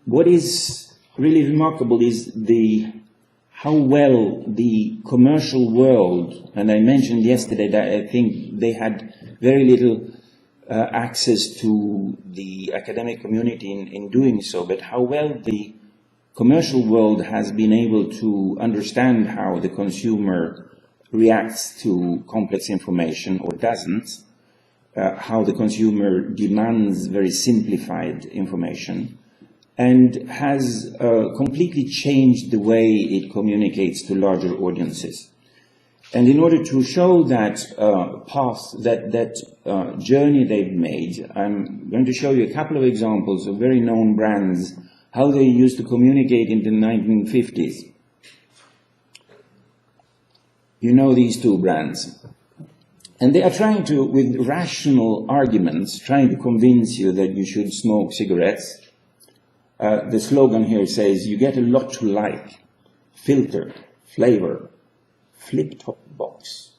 what is really remarkable is how well the commercial world, and I mentioned yesterday that I think they had very little access to the academic community in doing so, but how well the commercial world has been able to understand how the consumer reacts to complex information or doesn't, how the consumer demands very simplified information, and has completely changed the way it communicates to larger audiences. And in order to show that path, that journey they've made, I'm going to show you a couple of examples of very known brands, how they used to communicate in the 1950s. You know these two brands. And they are trying to, with rational arguments, trying to convince you that you should smoke cigarettes. The slogan here says, you get a lot to like: filter, flavor, flip-top box.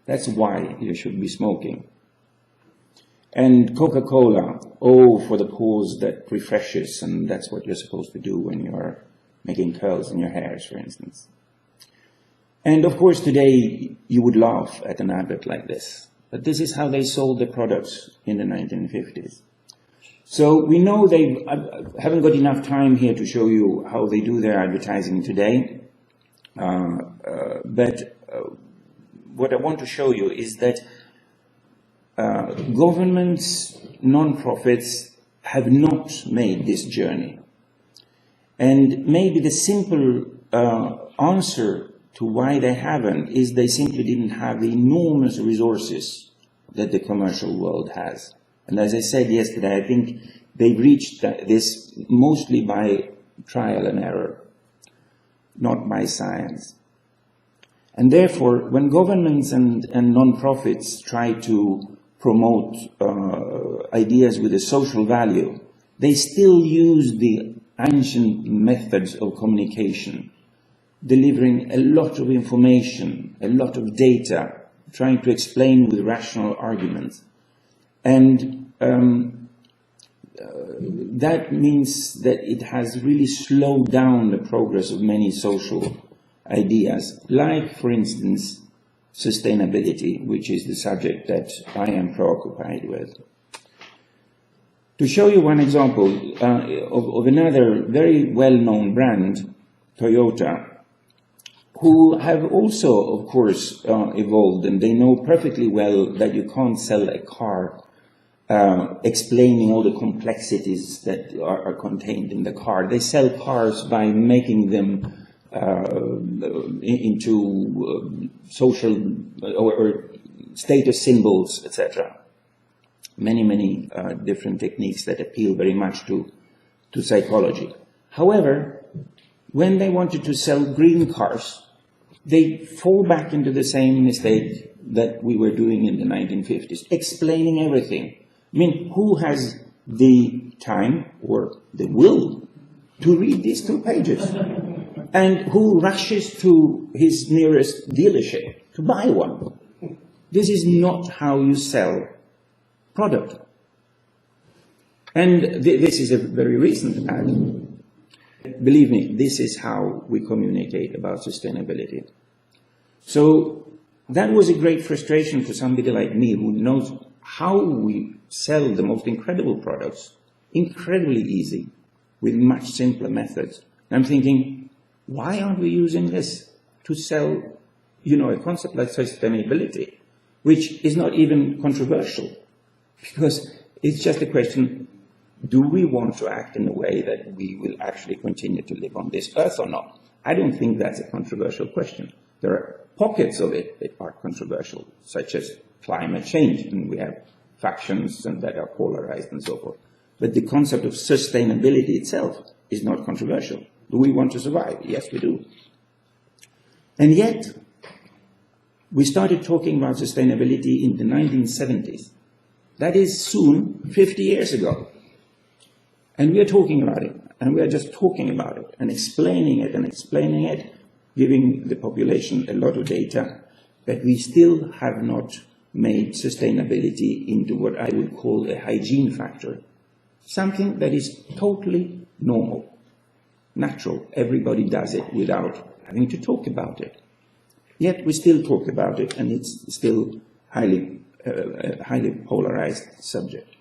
That's why you should be smoking. And Coca-Cola, oh, for the pause that refreshes, and that's what you're supposed to do when you're making curls in your hairs, for instance. And of course today you would laugh at an advert like this, but this is how they sold their products in the 1950s. So we know I haven't got enough time here to show you how they do their advertising today, but what I want to show you is that governments, non-profits have not made this journey. And maybe the simple answer to why they haven't is they simply didn't have the enormous resources that the commercial world has. And as I said yesterday, I think they've reached this mostly by trial and error, not by science. And therefore, when governments and non-profits try to promote ideas with a social value, they still use the ancient methods of communication, delivering a lot of information, a lot of data, trying to explain with rational arguments. And that means that it has really slowed down the progress of many social ideas, like, for instance, sustainability, which is the subject that I am preoccupied with. To show you one example of another very well-known brand, Toyota, who have also, of course, evolved, and they know perfectly well that you can't sell a car explaining all the complexities that are contained in the car. They sell cars by making them into social or status symbols, etc. Many different techniques that appeal very much to psychology. However, when they wanted to sell green cars, they fall back into the same mistake that we were doing in the 1950s, explaining everything. I mean, who has the time or the will to read these 2 pages? And who rushes to his nearest dealership to buy one? This is not how you sell product. And this is a very recent ad. Believe me, this is how we communicate about sustainability. So that was a great frustration for somebody like me who knows how we sell the most incredible products, incredibly easy, with much simpler methods. I'm thinking, why aren't we using this to sell, a concept like sustainability, which is not even controversial, because it's just a question, do we want to act in a way that we will actually continue to live on this earth or not? I don't think that's a controversial question. There are pockets of it that are controversial, such as climate change, and we have factions and that are polarized and so forth. But the concept of sustainability itself is not controversial. Do we want to survive? Yes, we do. And yet, we started talking about sustainability in the 1970s. That is soon 50 years ago. And we are talking about it, and we are just talking about it, and explaining it, giving the population a lot of data, but we still have not made sustainability into what I would call a hygiene factor, something that is totally normal, natural. Everybody does it without having to talk about it. Yet we still talk about it, and it's still highly polarized subject.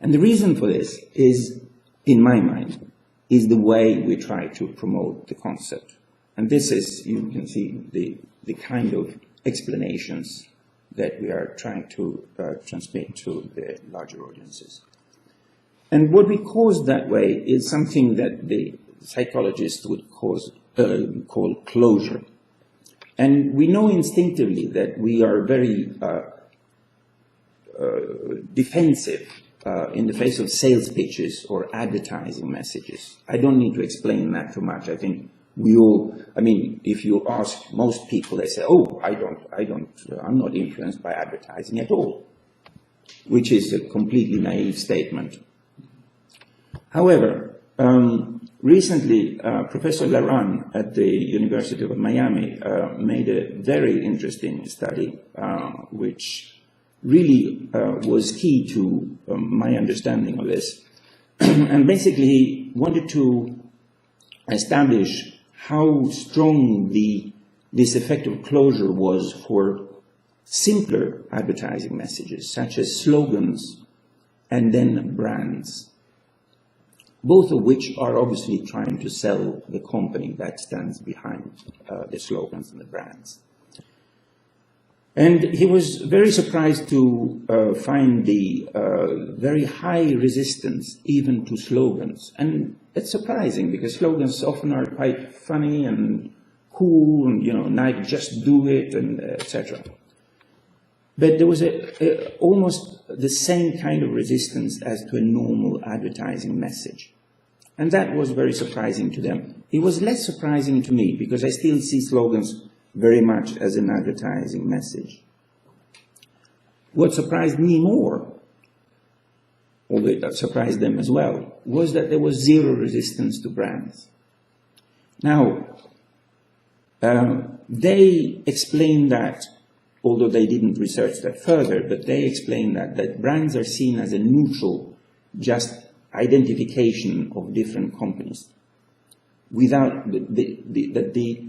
And the reason for this is, in my mind, is the way we try to promote the concept. And this is, you can see, the kind of explanations that we are trying to transmit to the larger audiences. And what we cause that way is something that the psychologists would call closure. And we know instinctively that we are very defensive in the face of sales pitches or advertising messages. I don't need to explain that too much. I think we all, I mean, if you ask most people, they say, oh, I'm not influenced by advertising at all, which is a completely naive statement. However, recently, Professor Laran at the University of Miami made a very interesting study, which really was key to my understanding of this. And basically, he wanted to establish how strong this effect of closure was for simpler advertising messages, such as slogans and then brands, both of which are obviously trying to sell the company that stands behind the slogans and the brands. And he was very surprised to find the very high resistance even to slogans. And it's surprising because slogans often are quite funny and cool and, you know, like just do it and etc. But there was almost the same kind of resistance as to a normal advertising message. And that was very surprising to them. It was less surprising to me because I still see slogans very much as an advertising message. What surprised me more, although it surprised them as well, was that there was zero resistance to brands. Now, they explained that, although they didn't research that further, but they explained that brands are seen as a neutral, just identification of different companies, without that the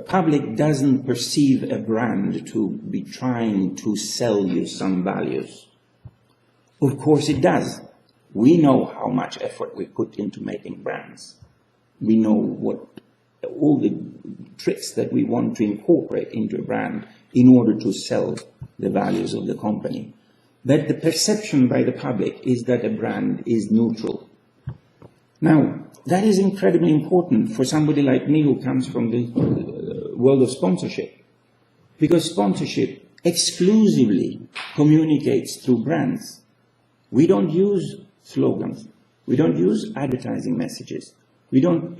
public doesn't perceive a brand to be trying to sell you some values. Of course it does. We know how much effort we put into making brands. We know what all the tricks that we want to incorporate into a brand in order to sell the values of the company. But the perception by the public is that a brand is neutral. Now, that is incredibly important for somebody like me who comes from the world of sponsorship, because sponsorship exclusively communicates through brands. We don't use slogans. We don't use advertising messages. We don't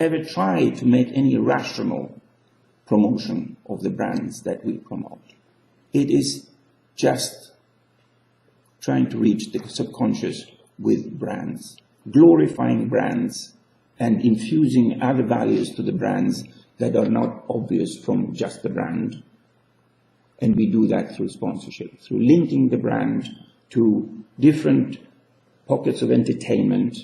ever try to make any rational promotion of the brands that we promote. It is just trying to reach the subconscious with brands, glorifying brands and infusing other values to the brands that are not obvious from just the brand. And we do that through sponsorship, through linking the brand to different pockets of entertainment.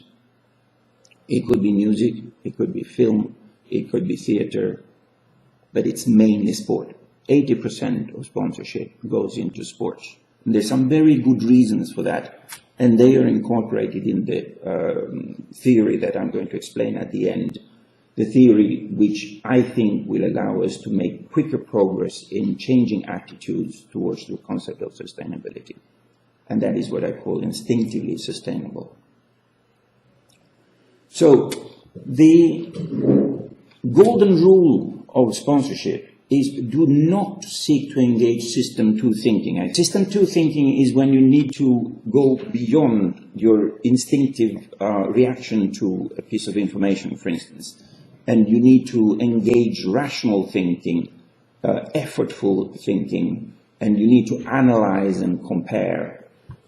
It could be music, it could be film, it could be theater, but it's mainly sport. 80% of sponsorship goes into sports. And there's some very good reasons for that, and they are incorporated in the theory that I'm going to explain at the end. The theory which I think will allow us to make quicker progress in changing attitudes towards the concept of sustainability. And that is what I call instinctively sustainable. So, the golden rule of sponsorship is do not seek to engage system 2 thinking. And system 2 thinking is when you need to go beyond your instinctive reaction to a piece of information, for instance. And you need to engage rational thinking, effortful thinking, and you need to analyze and compare.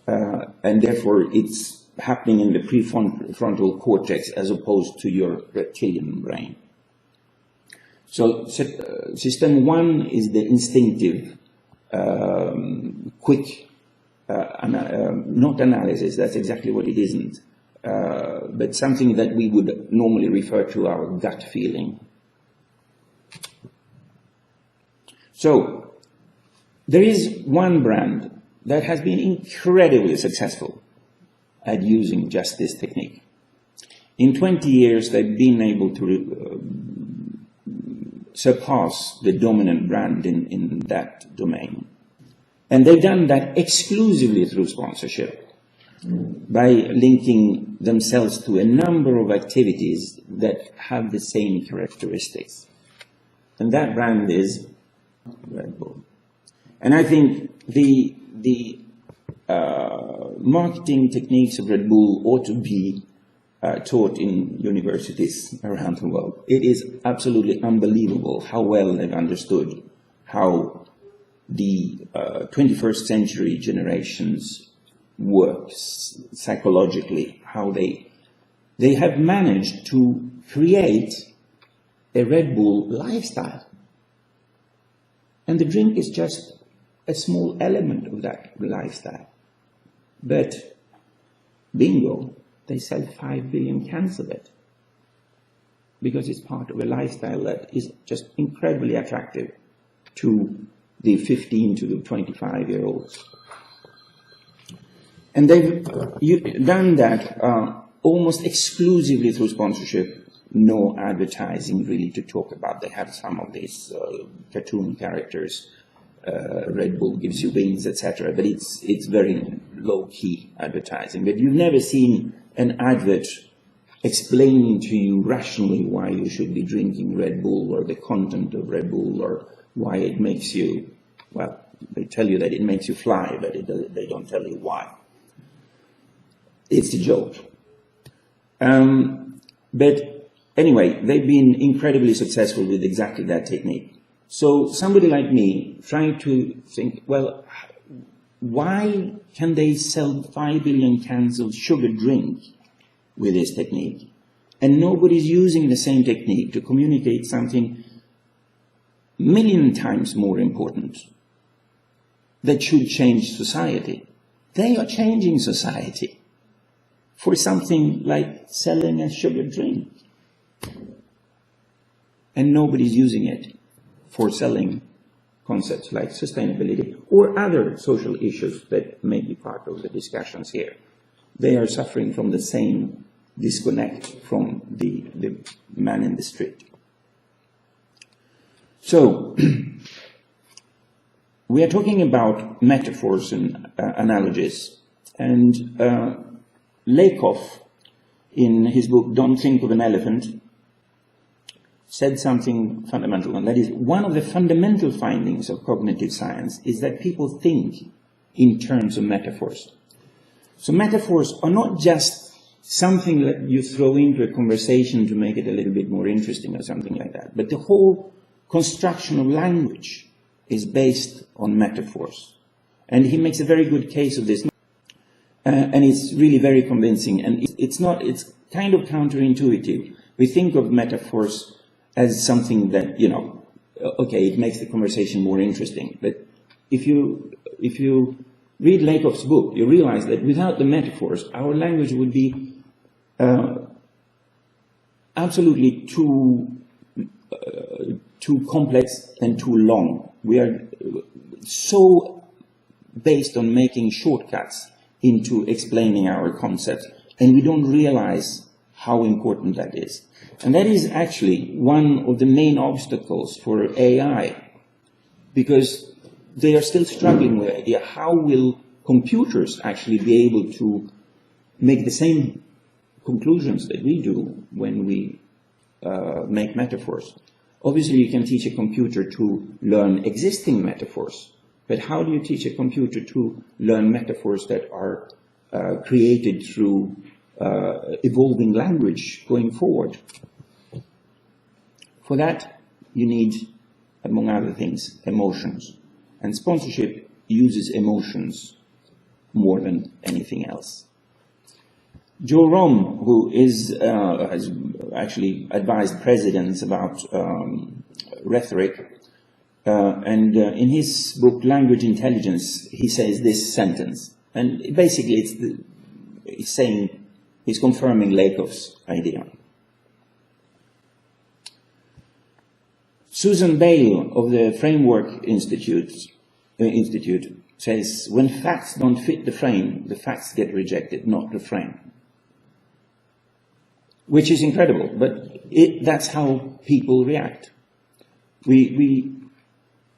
And therefore it's happening in the prefrontal cortex as opposed to your reptilian brain. So system 1 is the instinctive, quick not analysis, that's exactly what it isn't, but something that we would normally refer to our gut feeling. So, there is one brand that has been incredibly successful at using just this technique. In 20 years, they've been able to surpass the dominant brand in that domain. And they've done that exclusively through sponsorship, by linking themselves to a number of activities that have the same characteristics. And that brand is Red Bull. And I think the marketing techniques of Red Bull ought to be taught in universities around the world. It is absolutely unbelievable how well they've understood how the 21st century generations work psychologically, how they have managed to create a Red Bull lifestyle. And the drink is just a small element of that lifestyle. But bingo, they sell 5 billion cans of it, because it's part of a lifestyle that is just incredibly attractive to the 15 to the 25-year-olds. And they've done that almost exclusively through sponsorship, no advertising really to talk about. They have some of these cartoon characters, Red Bull gives you wings, etc., but it's very low-key advertising. But you've never seen an advert explaining to you rationally why you should be drinking Red Bull, or the content of Red Bull, or why it makes you, well, they tell you that it makes you fly, but they don't tell you why. It's a joke. But anyway, they've been incredibly successful with exactly that technique. So somebody like me trying to think, well, why can they sell 5 billion cans of sugar drink with this technique? And nobody's using the same technique to communicate something a million times more important that should change society. They are changing society for something like selling a sugar drink. And nobody's using it for selling concepts like sustainability or other social issues that may be part of the discussions here. They are suffering from the same disconnect from the man in the street. So, we are talking about metaphors and analogies. And Lakoff, in his book Don't Think of an Elephant, said something fundamental, and that is one of the fundamental findings of cognitive science is that people think in terms of metaphors. So metaphors are not just something that you throw into a conversation to make it a little bit more interesting or something like that, but the whole construction of language is based on metaphors. And he makes a very good case of this, and it's really very convincing, and it's kind of counterintuitive. We think of metaphors as something that, you know, okay, it makes the conversation more interesting. But if you read Lakoff's book, you realize that without the metaphors, our language would be absolutely too complex and too long. We are so based on making shortcuts into explaining our concepts, and we don't realize how important that is. And that is actually one of the main obstacles for AI, because they are still struggling with the idea, how will computers actually be able to make the same conclusions that we do when we make metaphors? Obviously, you can teach a computer to learn existing metaphors, but how do you teach a computer to learn metaphors that are created through evolving language going forward? For that, you need, among other things, emotions. And sponsorship uses emotions more than anything else. Joe Romm, who has actually advised presidents about rhetoric, and in his book, Language Intelligence, he says this sentence: And basically it's confirming Lakoff's idea. Susan Bale of the Framework Institute says, when facts don't fit the frame, the facts get rejected, not the frame. Which is incredible, but that's how people react. We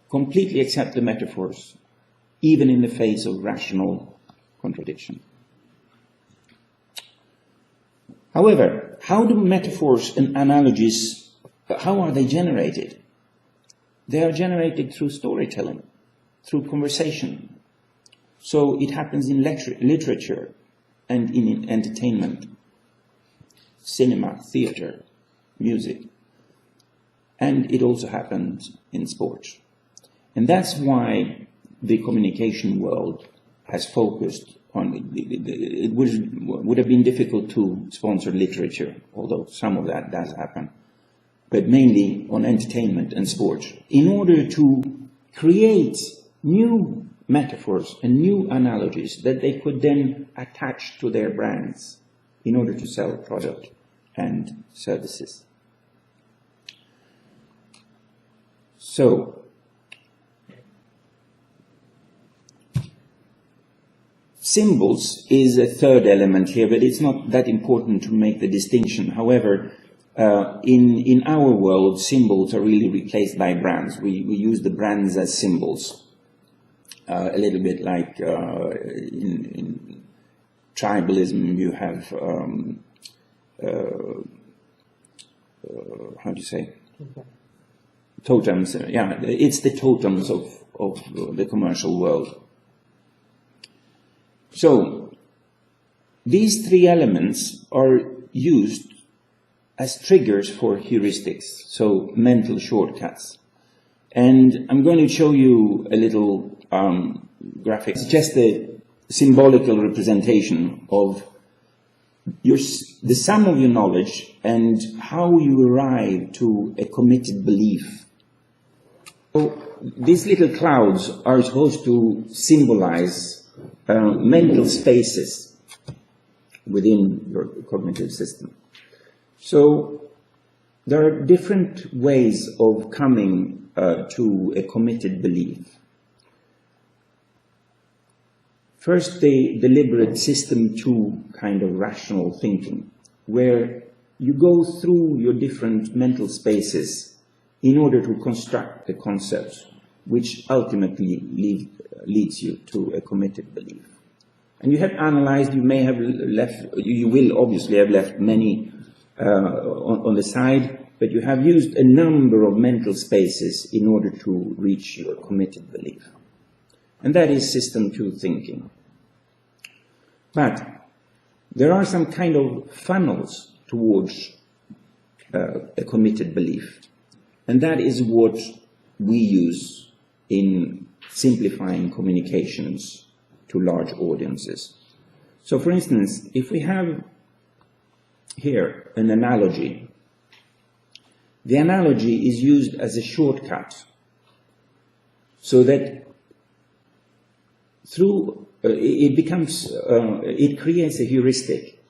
completely accept the metaphors, even in the face of rational contradiction. However, how do metaphors and analogies, how are they generated? They are generated through storytelling, through conversation. So it happens in literature and in entertainment, cinema, theater, music. And it also happens in sports. And that's why the communication world has focused on it. Would have been difficult to sponsor literature, although some of that does happen, but mainly on entertainment and sports, in order to create new metaphors and new analogies that they could then attach to their brands in order to sell product and services. So, symbols is a third element here, but it's not that important to make the distinction. However, in our world, symbols are really replaced by brands. We use the brands as symbols. A little bit like in tribalism, you have, how do you say? Totems. Yeah, it's the totems of the commercial world. So, these three elements are used as triggers for heuristics, so mental shortcuts. And I'm going to show you a little graphic. It's just a symbolical representation of the sum of your knowledge and how you arrive to a committed belief. So these little clouds are supposed to symbolize mental spaces within your cognitive system. So there are different ways of coming to a committed belief. First, the deliberate system 2 kind of rational thinking, where you go through your different mental spaces in order to construct the concepts which ultimately leads you to a committed belief. And you have analyzed, you may have left, you will obviously have left many on the side, but you have used a number of mental spaces in order to reach your committed belief. And that is system 2 thinking. But there are some kind of funnels towards a committed belief. And that is what we use in simplifying communications to large audiences. So for instance, if we have here an analogy, the analogy is used as a shortcut so that through it creates a heuristic.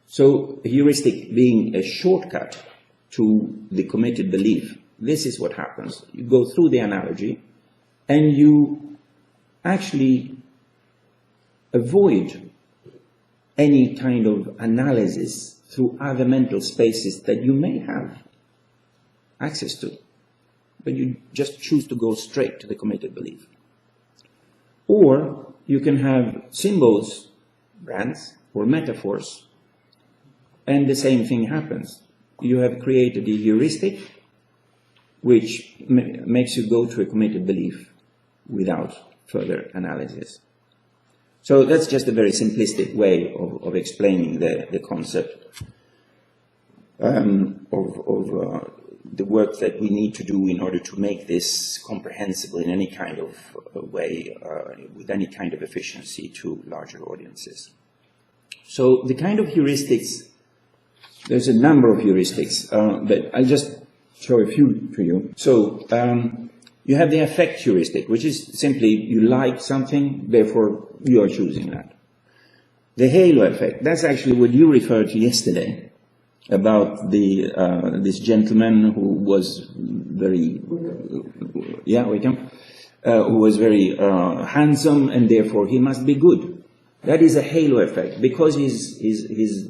So a heuristic being a shortcut to the committed belief. This is what happens. You go through the analogy and you actually avoid any kind of analysis through other mental spaces that you may have access to, but you just choose to go straight to the committed belief. Or you can have symbols, brands, or metaphors, and the same thing happens. You have created a heuristic which makes you go to a committed belief without further analysis. So that's just a very simplistic way of explaining the concept of the work that we need to do in order to make this comprehensible in any kind of way, with any kind of efficiency to larger audiences. So the kind of heuristics, there's a number of heuristics, but I'll just show a few to you. So You have the affect heuristic, which is simply you like something, therefore you are choosing that. The halo effect, that's actually what you referred to yesterday about this gentleman who was very, who was very handsome, and therefore he must be good. That is a halo effect. Because he's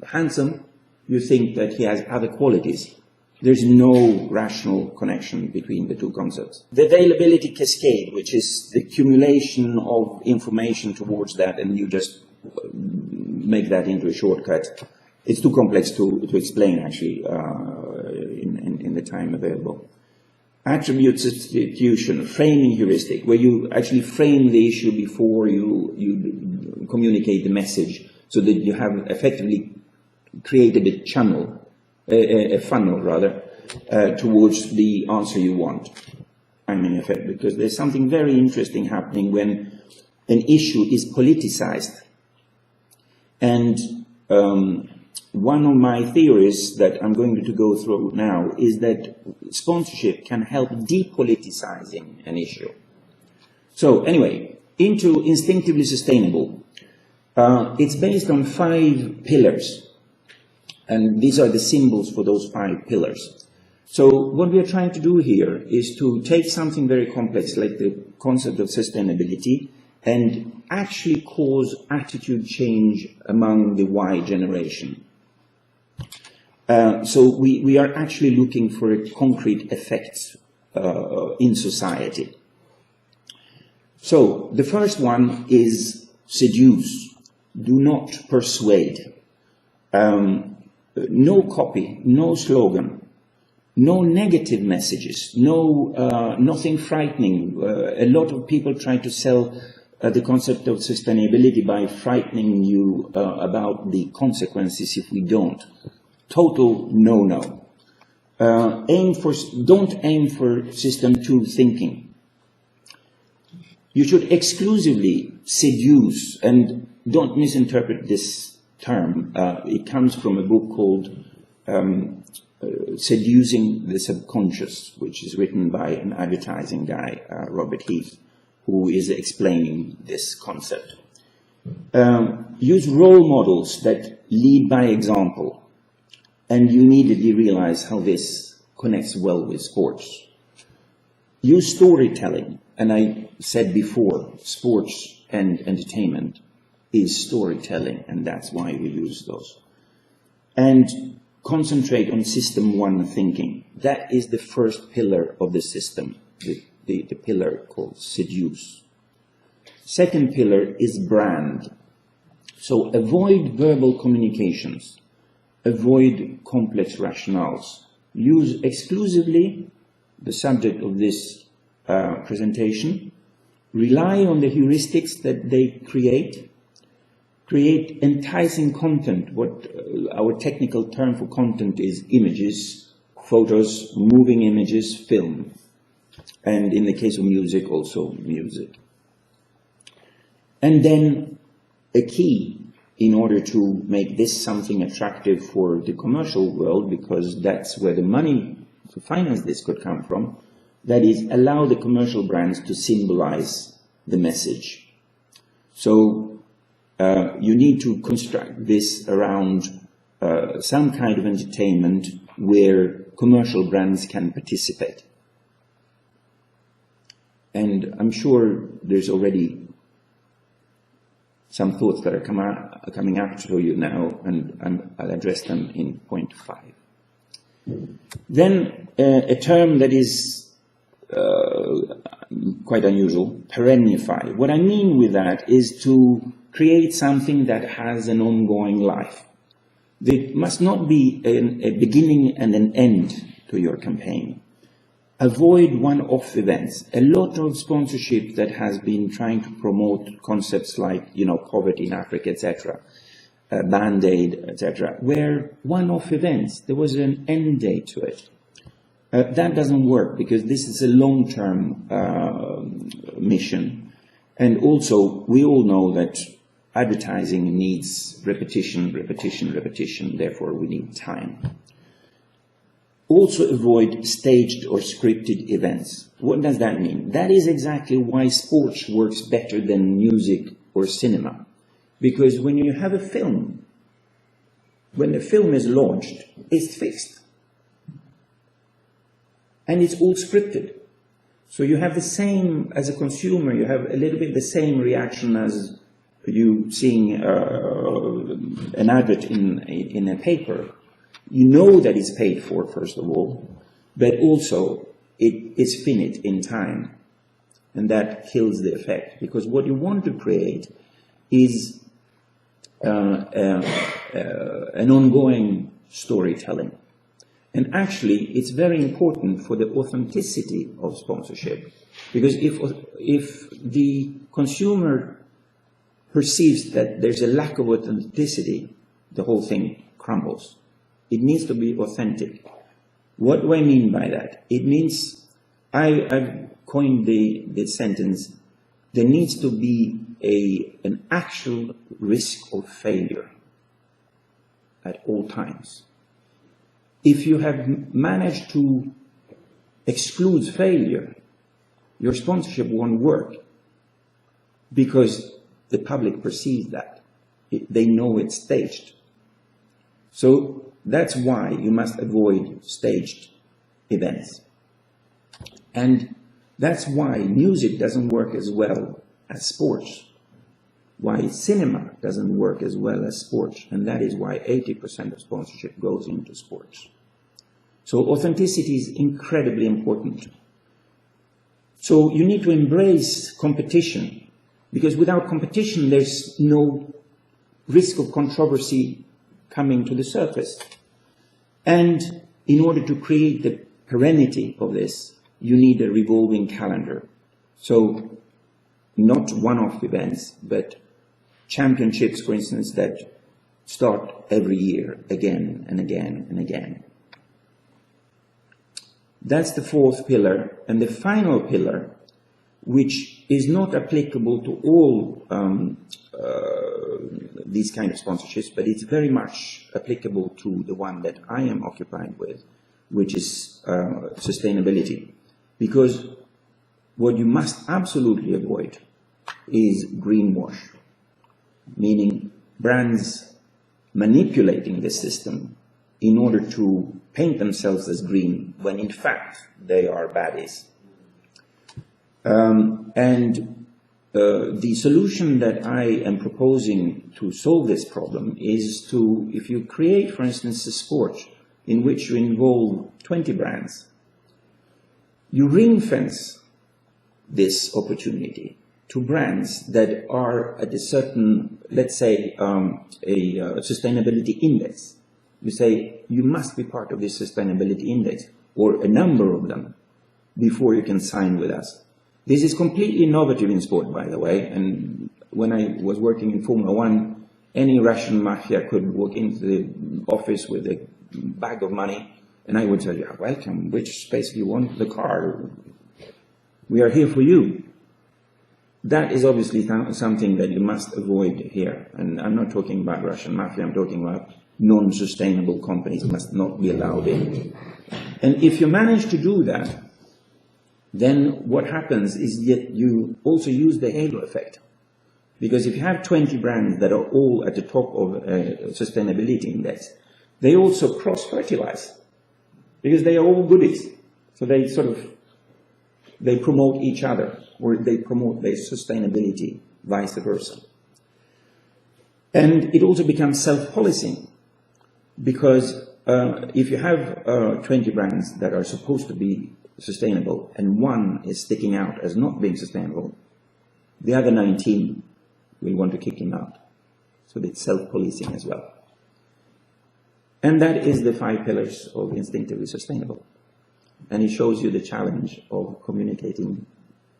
handsome, you think that he has other qualities. There's no rational connection between the two concepts. The availability cascade, which is the accumulation of information towards that, and you just make that into a shortcut. It's too complex to explain, actually, in the time available. Attribute substitution, framing heuristic, where you actually frame the issue before you communicate the message, so that you have effectively created a channel, a funnel rather, towards the answer you want. Framing effect, because there's something very interesting happening when an issue is politicized. And one of my theories that I'm going to go through now is that sponsorship can help depoliticizing an issue. So anyway, into instinctively sustainable. It's based on 5 pillars, and these are the symbols for those 5 pillars. So what we are trying to do here is to take something very complex like the concept of sustainability and actually cause attitude change among the Y generation. So we are actually looking for a concrete effect in society. So the first one is seduce, do not persuade. No copy, no slogan, no negative messages, nothing frightening. A lot of people try to sell the concept of sustainability by frightening you about the consequences if we don't. Total no-no. Don't aim for system 2 thinking. You should exclusively seduce, and don't misinterpret this term. It comes from a book called Seducing the Subconscious, which is written by an advertising guy, Robert Heath, who is explaining this concept. Use role models that lead by example, and you immediately realize how this connects well with sports. Use storytelling, and I said before, sports and entertainment is storytelling, and that's why we use those. And concentrate on system 1 thinking. That is the first pillar of the system, the pillar called seduce. Second pillar is brand. So avoid verbal communications. Avoid complex rationales. Use exclusively the subject of this presentation. Rely on the heuristics that they create. Create enticing content. What our technical term for content is images, photos, moving images, film. And in the case of music, also music. And then a key in order to make this something attractive for the commercial world, because that's where the money to finance this could come from, that is, allow the commercial brands to symbolize the message. So you need to construct this around some kind of entertainment where commercial brands can participate. And I'm sure there's already some thoughts that are coming up to you now, and I'll address them in point 5. Then a term that is quite unusual, perennify. What I mean with that is to create something that has an ongoing life. There must not be a beginning and an end to your campaign. Avoid one-off events. A lot of sponsorship that has been trying to promote concepts like, poverty in Africa, etc., Band-Aid, etc., were one-off events. There was an end date to it. That doesn't work because this is a long-term mission. And also, we all know that advertising needs repetition, repetition, repetition. Therefore, we need time. Also avoid staged or scripted events. What does that mean? That is exactly why sports works better than music or cinema. Because when you have a film, when the film is launched, it's fixed. And it's all scripted. So you have the same, as a consumer, you have a little bit the same reaction as you seeing an advert in a paper. You know that it's paid for, first of all, but also it is finite in time. And that kills the effect. Because what you want to create is an ongoing storytelling. And actually, it's very important for the authenticity of sponsorship. Because if the consumer perceives that there's a lack of authenticity, the whole thing crumbles. It needs to be authentic. What do I mean by that? It means, I've coined the sentence, there needs to be an actual risk of failure at all times. If you have managed to exclude failure, your sponsorship won't work because the public perceives that. They know it's staged. So that's why you must avoid staged events. And that's why music doesn't work as well as sports. Why cinema doesn't work as well as sports. And that is why 80% of sponsorship goes into sports. So authenticity is incredibly important. So you need to embrace competition, because without competition there's no risk of controversy coming to the surface. And in order to create the perennity of this, you need a revolving calendar. So not one-off events, but championships, for instance, that start every year, again and again and again. That's the fourth pillar. And the final pillar, which is not applicable to all these kind of sponsorships, but it's very much applicable to the one that I am occupied with, which is sustainability. Because what you must absolutely avoid is greenwash, meaning brands manipulating the system in order to paint themselves as green when in fact they are baddies. The solution that I am proposing to solve this problem is to, if you create, for instance, a sport in which you involve 20 brands, you ring fence this opportunity to brands that are at a certain, let's say, a sustainability index. You say, you must be part of this sustainability index, or a number of them, before you can sign with us. This is completely innovative in sport, by the way, and when I was working in Formula One, any Russian mafia could walk into the office with a bag of money, and I would say, yeah, welcome, which space do you want? The car. We are here for you. That is obviously something that you must avoid here. And I'm not talking about Russian mafia, I'm talking about non-sustainable companies must not be allowed in. And if you manage to do that, then what happens is that you also use the halo effect. Because if you have 20 brands that are all at the top of a sustainability index, they also cross-fertilize. Because they are all goodies. So they they promote each other, or they promote their sustainability, vice versa. And it also becomes self-policing. Because if you have 20 brands that are supposed to be sustainable, and one is sticking out as not being sustainable, the other 19 will want to kick him out. So it's self-policing as well. And that is the 5 pillars of instinctively sustainable. And it shows you the challenge of communicating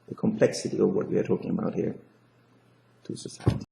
the complexity of what we are talking about here to society.